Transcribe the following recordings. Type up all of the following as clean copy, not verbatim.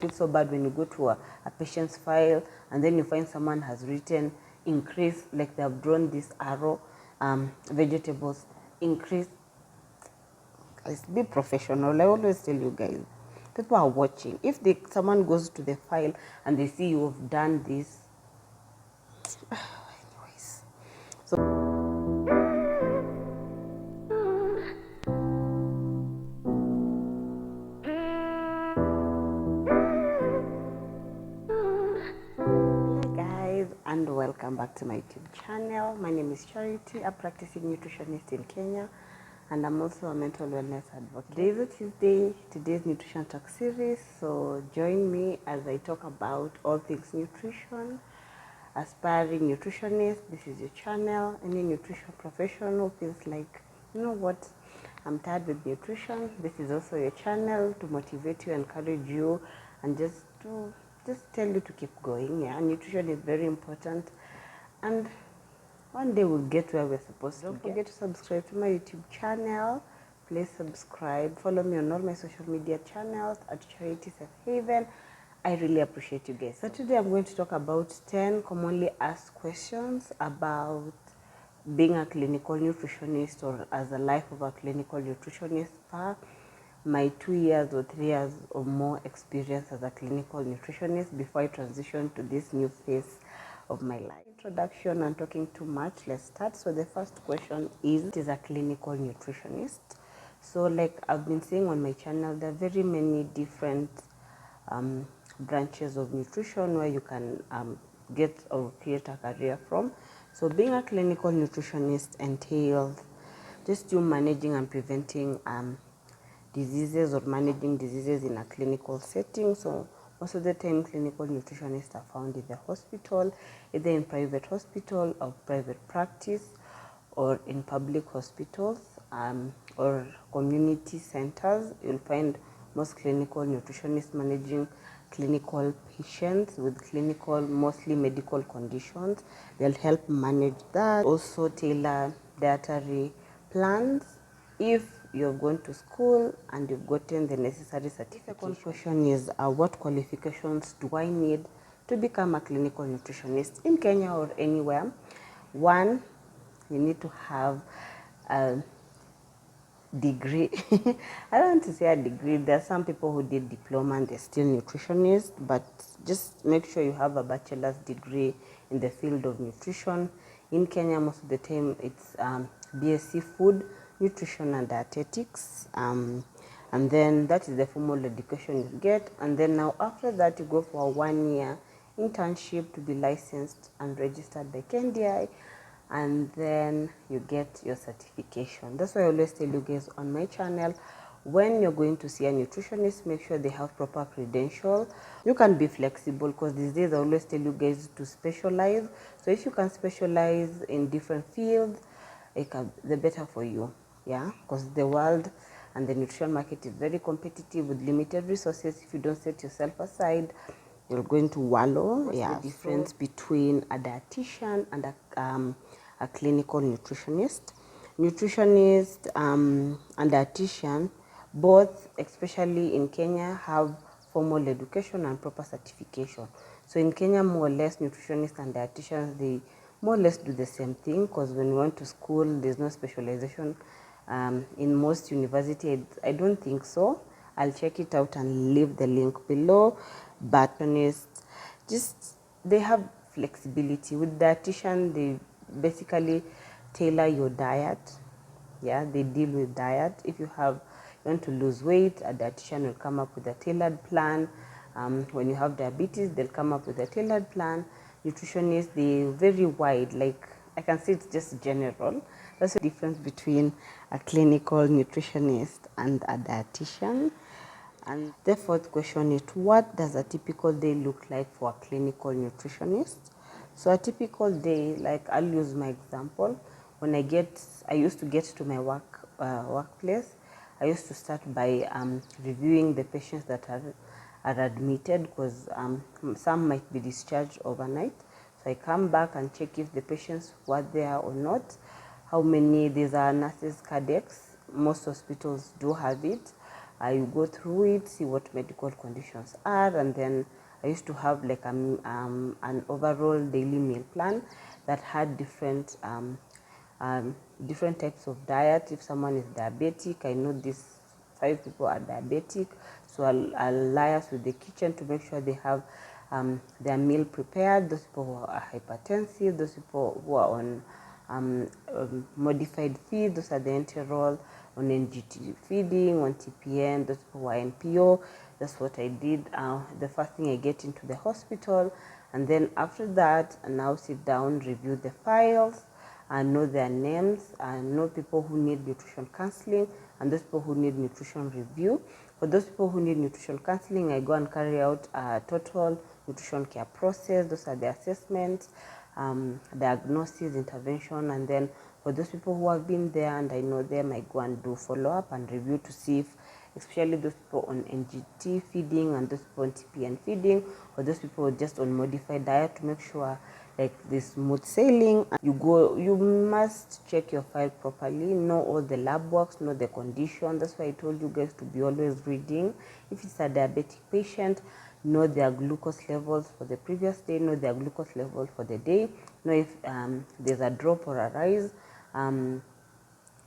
It's so bad when you go to a patient's file and then you find someone has written increase, like they have drawn this arrow, vegetables increase. Guys, be professional. I always tell you guys, people are watching. If someone goes to the file and they see you have done this, anyways. So hello guys, and welcome back to my YouTube channel. My name is Charity, a practicing nutritionist in Kenya, and I'm also a mental wellness advocate. Today is a Tuesday, today's nutrition talk series, so join me as I talk about all things nutrition. Aspiring nutritionist, this is your channel. Any nutrition professional feels like, you know what, I'm tired with nutrition, this is also your channel to motivate you, encourage you, and just tell you to keep going. Yeah, nutrition is very important, and one day we'll get where we're supposed to. Don't forget to subscribe to my YouTube channel. Please subscribe. Follow me on all my social media channels at Charity Safe Haven. I really appreciate you guys. So today I'm going to talk about 10 commonly asked questions about being a clinical nutritionist, or as a life of a clinical nutritionist, per my 2 years or 3 years or more experience as a clinical nutritionist before I transition to this new phase of my life. Introduction and talking too much, let's start. So the first question is, what is a clinical nutritionist? So like I've been saying on my channel, there are very many different branches of nutrition where you can get or create a career from. So being a clinical nutritionist entails just you managing and preventing diseases or managing diseases in a clinical setting. So most of the time clinical nutritionists are found in the hospital, either in private hospital or private practice, or in public hospitals or community centers. You'll find most clinical nutritionists managing clinical patients with clinical, mostly medical conditions. They'll help manage that. Also tailor dietary plans if you've gone to school and you've gotten the necessary certification. The second question is, what qualifications do I need to become a clinical nutritionist in Kenya or anywhere? One, you need to have a degree. I don't want to say a degree. There are some people who did diploma and they're still nutritionists, but just make sure you have a bachelor's degree in the field of nutrition. In Kenya, most of the time it's BSc Food, Nutrition and Dietetics, and then that is the formal education you get. And then now after that, you go for a 1 year internship to be licensed and registered by KNDI, and then you get your certification. That's why I always tell you guys on my channel, when you're going to see a nutritionist, make sure they have proper credentials. You can be flexible, because these days I always tell you guys to specialize. So if you can specialize in different fields, the better for you. Yeah, because the world and the nutrition market is very competitive with limited resources. If you don't set yourself aside, you're going to wallow. What's the difference between a dietitian and a clinical nutritionist? Nutritionist and dietitian, both, especially in Kenya, have formal education and proper certification. So in Kenya, more or less, nutritionists and dietitians, they more or less do the same thing, because when we went to school, there's no specialization in most universities. I don't think so. I'll check it out and leave the link below. But just they have flexibility. With dietitian, they basically tailor your diet. Yeah, they deal with diet. If you want to lose weight, a dietitian will come up with a tailored plan. When you have diabetes, they'll come up with a tailored plan. Nutritionists, they're very wide. Like, I can say it's just general. That's the difference between a clinical nutritionist and a dietitian. And the fourth question is, what does a typical day look like for a clinical nutritionist? So a typical day, like I'll use my example. When I used to get to my workplace, I used to start by reviewing the patients that are admitted, because some might be discharged overnight. So I come back and check if the patients were there or not. How many, these are nurses' cardiacs. Most hospitals do have it. You go through it, see what medical conditions are, and then I used to have like an overall daily meal plan that had different different types of diet. If someone is diabetic, I know these 5 people are diabetic, so I'll liaise with the kitchen to make sure they have their meal prepared. Those people who are hypertensive, those people who are on modified feed, those are the enteral, on NGT feeding, on TPN, those people who are NPO. That's what I did. The first thing I get into the hospital, and then after that, I now sit down, review the files, and know their names, and know people who need nutrition counseling and those people who need nutrition review. For those people who need nutrition counseling, I go and carry out a total nutrition care process. Those are the assessments, diagnosis, intervention, and then for those people who have been there and I know them, I go and do follow-up and review to see if, especially those people on NGT feeding and those people on TPN feeding, or those people just on modified diet, to make sure like this smooth sailing. You must check your file properly, know all the lab works, know the condition. That's why I told you guys to be always reading. If it's a diabetic patient, know their glucose levels for the previous day, know their glucose level for the day, know if there's a drop or a rise.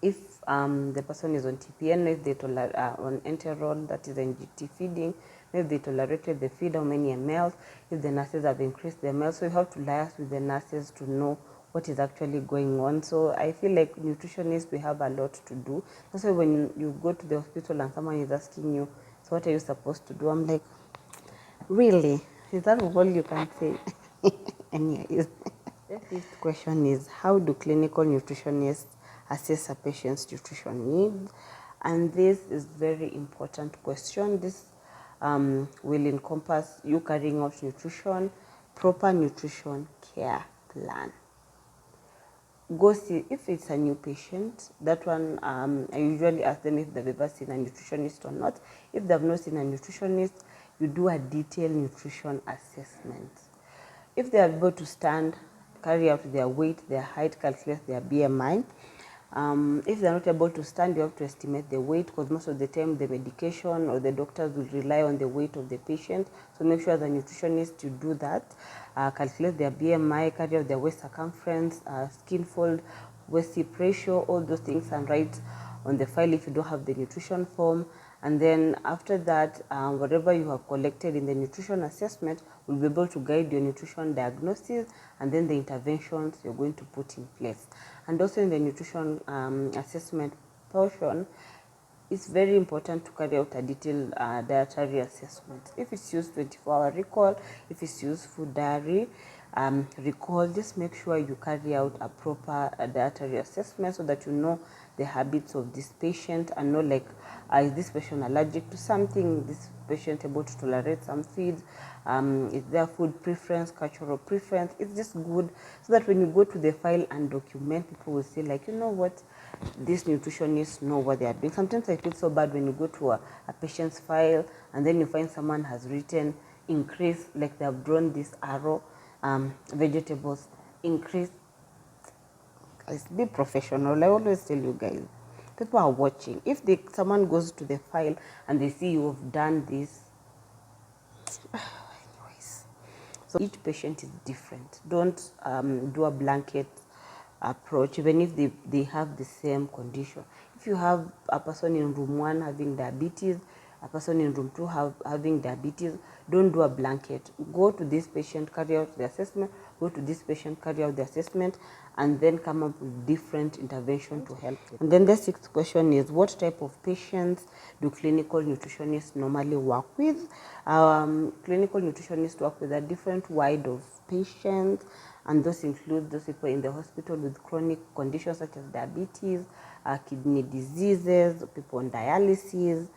If the person is on TPN, if they tolerate on enteral, that is NGT feeding, if they tolerated the feed, how many ml, if the nurses have increased the ml. So you have to liaise with the nurses to know what is actually going on. So I feel like nutritionists, we have a lot to do. That's why when you go to the hospital and someone is asking you, so what are you supposed to do? I'm like, really? Is that all you can say? Anyways. The fifth question is, how do clinical nutritionists assess a patient's nutrition needs? And this is very important question. This will encompass you carrying out nutrition, proper nutrition care plan. Go see if it's a new patient. That one, I usually ask them if they've ever seen a nutritionist or not. If they've not seen a nutritionist, you do a detailed nutrition assessment. If they are able to stand, carry out their weight, their height, calculate their BMI. If they're not able to stand, you have to estimate the weight, because most of the time the medication or the doctors will rely on the weight of the patient. So make sure as a nutritionist you do that. Calculate their BMI, carry out their waist circumference, skin fold, waist hip ratio, all those things, and write on the file if you don't have the nutrition form. And then after that, whatever you have collected in the nutrition assessment will be able to guide your nutrition diagnosis and then the interventions you're going to put in place. And also in the nutrition assessment portion, it's very important to carry out a detailed dietary assessment. If it's used 24-hour recall, if it's used food diary recall, just make sure you carry out a proper dietary assessment so that you know the habits of this patient and know, like, is this patient allergic to something? Is this patient able to tolerate some feeds? Is there food preference, cultural preference? It's just good so that when you go to the file and document, people will say, like, you know what, these nutritionists know what they are doing. Sometimes I feel so bad when you go to a patient's file and then you find someone has written increase, like they have drawn this arrow, vegetables increase. Guys, be professional. I always tell you guys, people are watching. If someone goes to the file and they see you have done this, anyways. So each patient is different. Don't do a blanket approach, even if they have the same condition. If you have a person in room 1 having diabetes, a person in room 2 having diabetes, don't do a blanket. Go to this patient, carry out the assessment, go to this patient, carry out the assessment, and then come up with different intervention to help them. And then the sixth question is, what type of patients do clinical nutritionists normally work with? Clinical nutritionists work with a different wide of patients, and those include those people in the hospital with chronic conditions such as diabetes, kidney diseases, people on dialysis,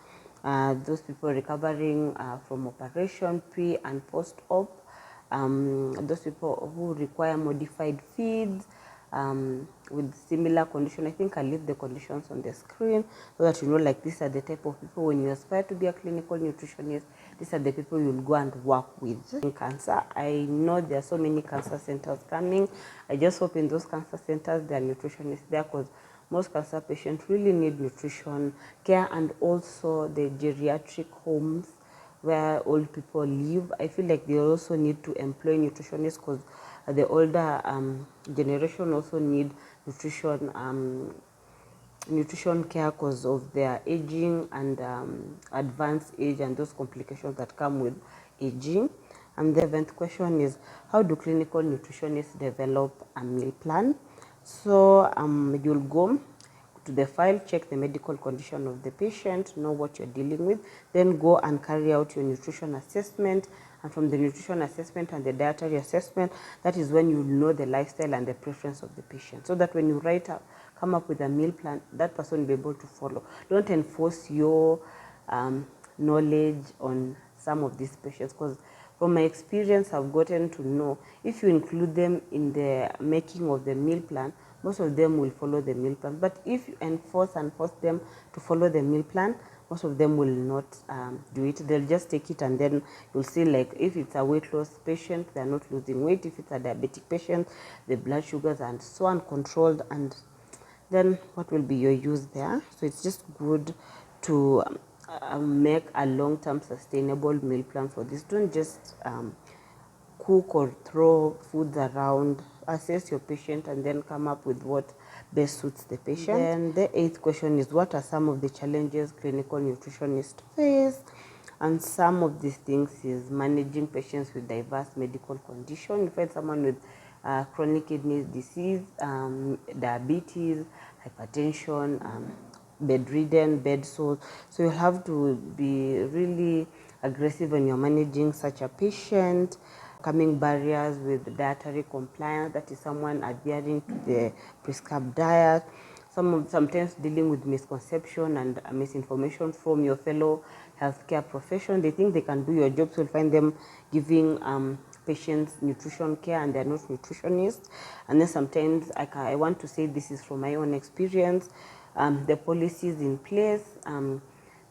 those people recovering from operation, pre and post-op, those people who require modified feeds, with similar condition. I think I'll leave the conditions on the screen so that you know, like, these are the type of people, when you aspire to be a clinical nutritionist, these are the people you'll go and work with. In cancer, I know there are so many cancer centers coming. I just hope in those cancer centers there are nutritionists there, because most cancer patients really need nutrition care, and also the geriatric homes where old people live. I feel like they also need to employ nutritionists, because the older generation also need nutrition care because of their aging and advanced age and those complications that come with aging. And the 7th question is, how do clinical nutritionists develop a meal plan? So you'll go to the file, check the medical condition of the patient, know what you're dealing with, then go and carry out your nutrition assessment. And from the nutrition assessment and the dietary assessment, that is when you know the lifestyle and the preference of the patient, so that when you come up with a meal plan, that person will be able to follow. Don't enforce your knowledge on some of these patients, because from my experience, I've gotten to know if you include them in the making of the meal plan, most of them will follow the meal plan. But if you enforce and force them to follow the meal plan, most of them will not do it. They'll just take it, and then you'll see, like, if it's a weight loss patient, they're not losing weight. If it's a diabetic patient, the blood sugars and so on controlled, and then what will be your use there? So it's just good to make a long-term sustainable meal plan for this. Don't just cook or throw foods around. Assess your patient and then come up with what best suits the patient. Then the 8th question is, what are some of the challenges clinical nutritionists face? And some of these things is managing patients with diverse medical conditions. You find someone with chronic kidney disease, diabetes, hypertension, bedridden, bed sores. So you have to be really aggressive when you're managing such a patient. Coming barriers with dietary compliance, that is someone adhering to the prescribed diet. Sometimes dealing with misconception and misinformation from your fellow healthcare profession. They think they can do your job, so you'll find them giving patients nutrition care and they're not nutritionists. And then sometimes I want to say, this is from my own experience, the policies in place,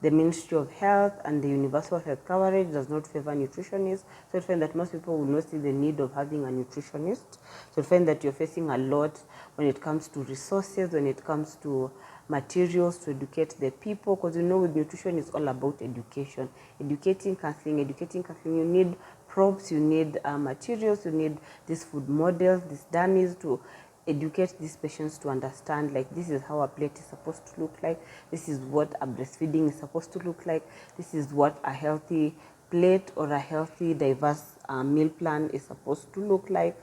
the Ministry of Health and the universal health coverage does not favor nutritionists. So you find that most people will not see the need of having a nutritionist. So you find that you're facing a lot when it comes to resources, when it comes to materials to educate the people, because with nutrition it's all about education. Educating, counseling, you need props, you need materials, you need these food models, these dummies to educate these patients to understand, like, this is how a plate is supposed to look like, this is what a breastfeeding is supposed to look like, this is what a healthy plate or a healthy diverse meal plan is supposed to look like.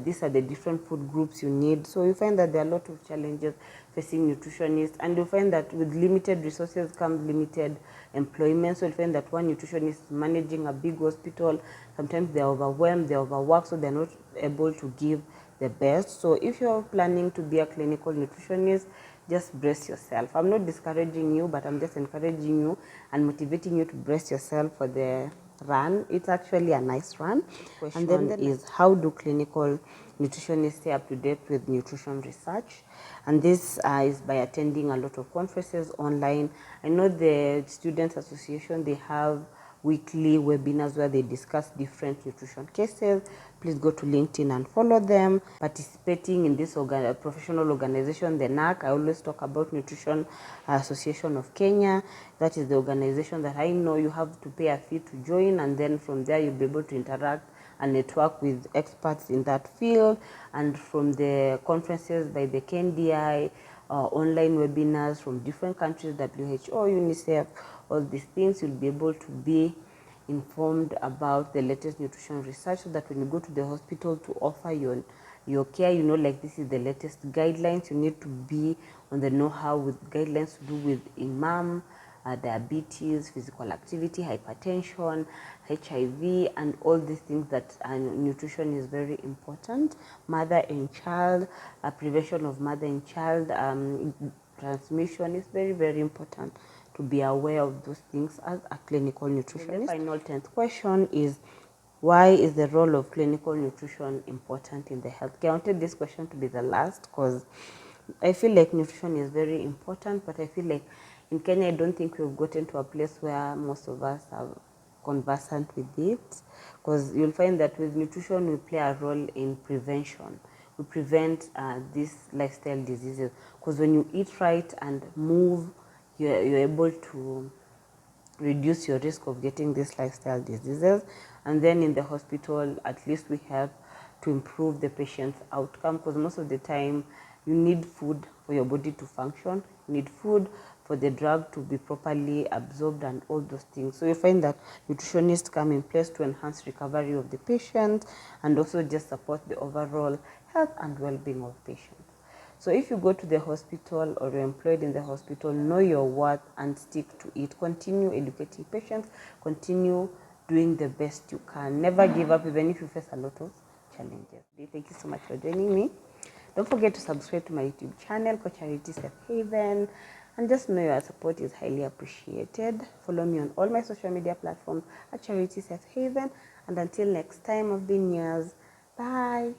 These are the different food groups you need. So you find that there are a lot of challenges facing nutritionists, and you find that with limited resources comes limited employment. So you find that one nutritionist managing a big hospital, sometimes they're overwhelmed, they're overworked, so they're not able to give the best. So if you're planning to be a clinical nutritionist, just brace yourself. I'm not discouraging you, but I'm just encouraging you and motivating you to brace yourself for the run. It's actually a nice run. And then is, how do clinical nutritionists stay up to date with nutrition research? And this is by attending a lot of conferences online. I know the Students Association, they have weekly webinars where they discuss different nutrition cases. Please go to LinkedIn and follow them. Participating in this professional organization, the NAC, I always talk about Nutrition Association of Kenya. That is the organization that I know you have to pay a fee to join, and then from there you'll be able to interact and network with experts in that field. And from the conferences by the KNDI, online webinars from different countries, WHO, UNICEF, all these things, you'll be able to be informed about the latest nutrition research, so that when you go to the hospital to offer your care, like, this is the latest guidelines. You need to be on the know-how with guidelines to do with imam, diabetes, physical activity, hypertension, HIV, and all these things that nutrition is very important. Mother and child, prevention of mother and child transmission is very, very important to be aware of those things as a clinical nutritionist. The final 10th question is, why is the role of clinical nutrition important in the healthcare? I wanted this question to be the last, because I feel like nutrition is very important, but I feel like in Kenya, I don't think we've gotten to a place where most of us are conversant with it, because you'll find that with nutrition, we play a role in prevention. we prevent these lifestyle diseases. Because when you eat right and move, you're able to reduce your risk of getting these lifestyle diseases. And then in the hospital, at least we help to improve the patient's outcome, because most of the time you need food for your body to function, you need food for the drug to be properly absorbed and all those things. So you find that nutritionists come in place to enhance recovery of the patient and also just support the overall health and well-being of patients. So if you go to the hospital or you're employed in the hospital, know your worth and stick to it. Continue educating patients, continue doing the best you can. Never give up even if you face a lot of challenges. Thank you so much for joining me. Don't forget to subscribe to my YouTube channel, Charity Safe Haven, and just know your support is highly appreciated. Follow me on all my social media platforms at Charity Safe Haven. And until next time, I've been yours. Bye.